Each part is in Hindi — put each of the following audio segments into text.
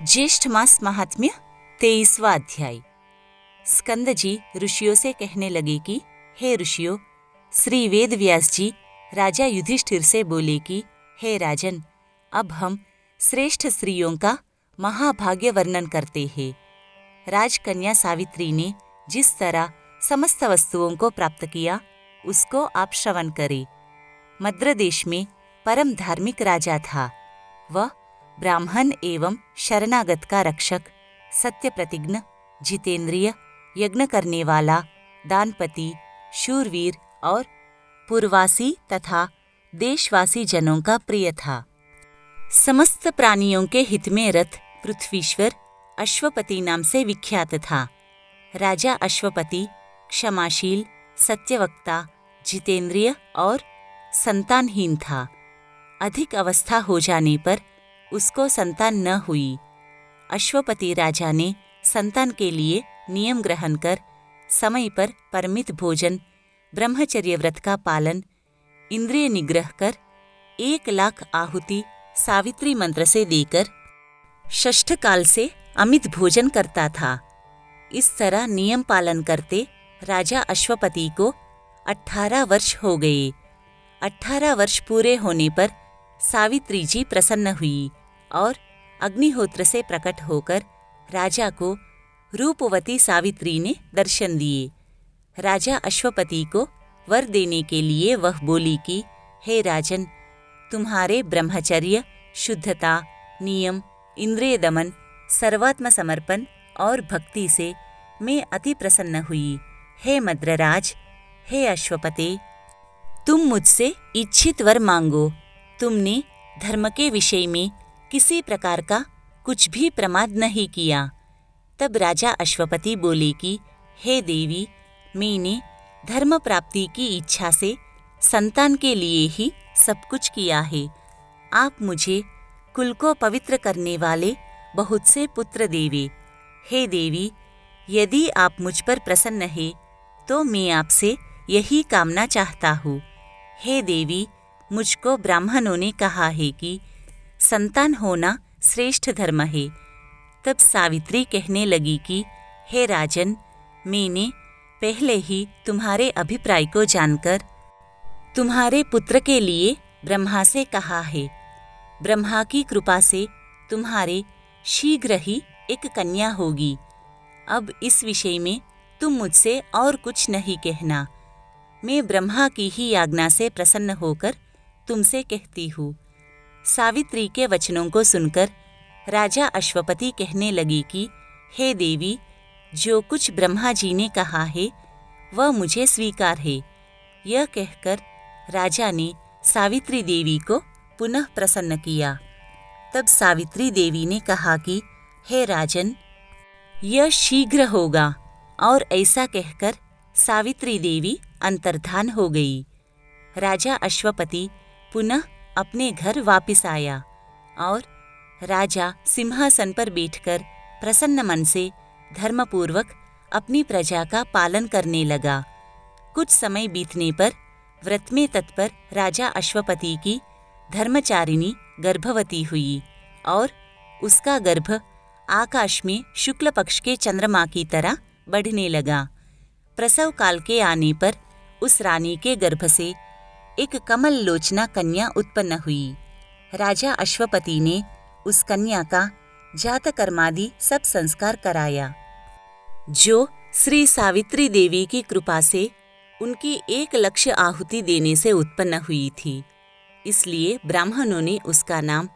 ज्येष्ठ मास महात्म्य 23वां अध्याय। स्कंद जी ऋषियों से कहने लगे कि हे ऋषियों, श्री वेद व्यास जी राजा युधिष्ठिर से बोले कि हे राजन, अब हम श्रेष्ठ स्त्रियों का महाभाग्य वर्णन करते हैं। राजकन्या सावित्री ने जिस तरह समस्त वस्तुओं को प्राप्त किया उसको आप श्रवण करें। मद्र देश में परम धार्मिक राजा था। वह ब्राह्मण एवं शरणागत का रक्षक, सत्य प्रतिज्ञ, जितेंद्रिय, यज्ञ करने वाला, दानपति, शूरवीर और पूर्ववासी तथा देशवासी जनों का प्रिय था। समस्त प्राणियों के हित में रत पृथ्वीश्वर अश्वपति नाम से विख्यात था। राजा अश्वपति क्षमाशील, सत्यवक्ता, जितेंद्रिय और संतानहीन था। अधिक अवस्था हो जाने पर उसको संतान न हुई। अश्वपति राजा ने संतान के लिए नियम ग्रहण कर समय पर परिमित भोजन, ब्रह्मचर्य व्रत का पालन, इंद्रिय निग्रह कर 1,00,000 आहुति सावित्री मंत्र से देकर षष्ठ काल से अमित भोजन करता था। इस तरह नियम पालन करते राजा अश्वपति को 18 वर्ष हो गए। 18 वर्ष पूरे होने पर सावित्री जी प्रसन्न हुई और अग्निहोत्र से प्रकट होकर राजा को रूपवती सावित्री ने दर्शन दिए। राजा अश्वपति को वर देने के लिए वह बोली कि हे राजन, तुम्हारे ब्रह्मचर्य, शुद्धता, नियम, इंद्रिय दमन, सर्वात्म समर्पण और भक्ति से मैं अति प्रसन्न हुई। हे मद्रराज, हे अश्वपते, तुम मुझसे इच्छित वर मांगो। तुमने धर्म के विषय में किसी प्रकार का कुछ भी प्रमाद नहीं किया। तब राजा अश्वपति बोले कि हे देवी, मैंने धर्म प्राप्ति की इच्छा से संतान के लिए ही सब कुछ किया है। आप मुझे कुल को पवित्र करने वाले बहुत से पुत्र देवे। हे देवी, यदि आप मुझ पर प्रसन्न हैं तो मैं आपसे यही कामना चाहता हूँ। हे देवी, मुझको ब्राह्मणों ने कहा है कि संतान होना श्रेष्ठ धर्म है। तब सावित्री कहने लगी कि हे राजन, मैंने पहले ही तुम्हारे अभिप्राय को जानकर तुम्हारे पुत्र के लिए ब्रह्मा से कहा है। ब्रह्मा की कृपा से तुम्हारे शीघ्र ही एक कन्या होगी। अब इस विषय में तुम मुझसे और कुछ नहीं कहना। मैं ब्रह्मा की ही आज्ञा से प्रसन्न होकर तुमसे कहती हूँ। सावित्री के वचनों को सुनकर राजा अश्वपति कहने लगी कि हे देवी, जो कुछ ब्रह्मा जी ने कहा है वह मुझे स्वीकार है। यह कहकर राजा ने सावित्री देवी को पुनः प्रसन्न किया। तब सावित्री देवी ने कहा कि हे राजन, यह शीघ्र होगा। और ऐसा कहकर सावित्री देवी अंतर्धान हो गई। राजा अश्वपति पुनः अपने घर वापस आया और राजा सिंहासन पर बैठकर प्रसन्न मन से धर्मपूर्वक अपनी प्रजा का पालन करने लगा। कुछ समय बीतने पर व्रत में तत्पर राजा अश्वपति की धर्मचारिणी गर्भवती हुई और उसका गर्भ आकाश में शुक्ल पक्ष के चंद्रमा की तरह बढ़ने लगा। प्रसव काल के आने पर उस रानी के गर्भ से एक कमल लोचना कन्या उत्पन्न हुई। राजा अश्वपति ने उस कन्या का जातकर्मादि सब संस्कार कराया, जो श्री सावित्री देवी की कृपा से उनकी 1,00,000 आहुति देने से उत्पन्न हुई थी। इसलिए ब्राह्मणों ने उसका नाम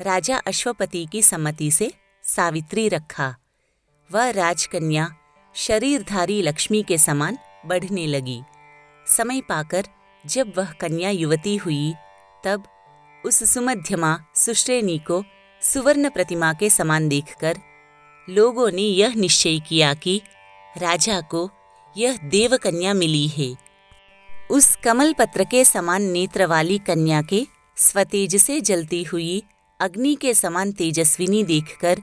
राजा अश्वपति की सम्मति से सावित्री रखा। वह राजकन्या शरीरधारी लक्ष्मी के समान बढ़ने लगी। समय पाकर जब वह कन्या युवती हुई, तब उस सुमध्यमा सुश्रेणी को सुवर्ण प्रतिमा के समान देखकर लोगों ने यह निश्चय किया कि राजा को यह देवकन्या मिली है। उस कमल पत्र के समान नेत्र वाली कन्या के स्वतेज से जलती हुई अग्नि के समान तेजस्विनी देखकर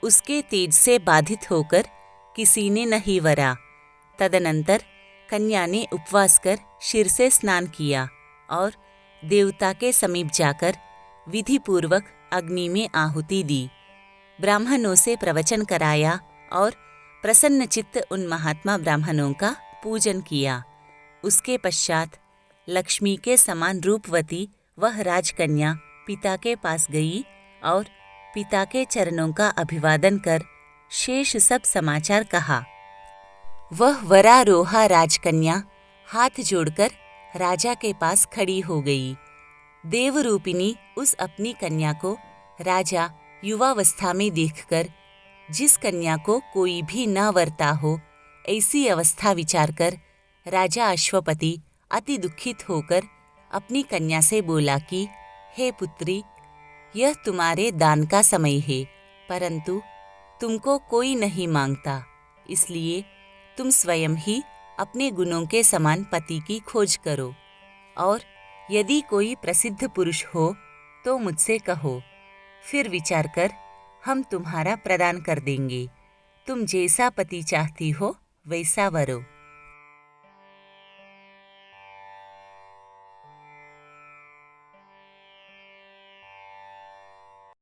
उसके तेज से बाधित होकर किसी ने नहीं वरा। तदनंतर कन्या ने उपवास कर शिर से स्नान किया और देवता के समीप जाकर विधिपूर्वक अग्नि में आहुति दी। ब्राह्मणों से प्रवचन कराया और प्रसन्नचित्त उन महात्मा ब्राह्मणों का पूजन किया। उसके पश्चात लक्ष्मी के समान रूपवती वह राजकन्या पिता के पास गई और पिता के चरणों का अभिवादन कर शेष सब समाचार कहा। वह वरारोहा राजकन्या हाथ जोड़कर राजा के पास खड़ी हो गई। देवरूपिणी उस अपनी कन्या को राजा युवावस्था में देखकर, जिस कन्या को कोई भी न वरता हो, ऐसी अवस्था विचार कर राजा अश्वपति अति दुखित होकर अपनी कन्या से बोला कि हे पुत्री, यह तुम्हारे दान का समय है, परंतु तुमको कोई नहीं मांगता, इसलिए तुम स्वयं ही अपने गुणों के समान पति की खोज करो, और यदि कोई प्रसिद्ध पुरुष हो तो मुझसे कहो, फिर विचार कर हम तुम्हारा प्रदान कर देंगे। तुम जैसा पति चाहती हो वैसा वरो।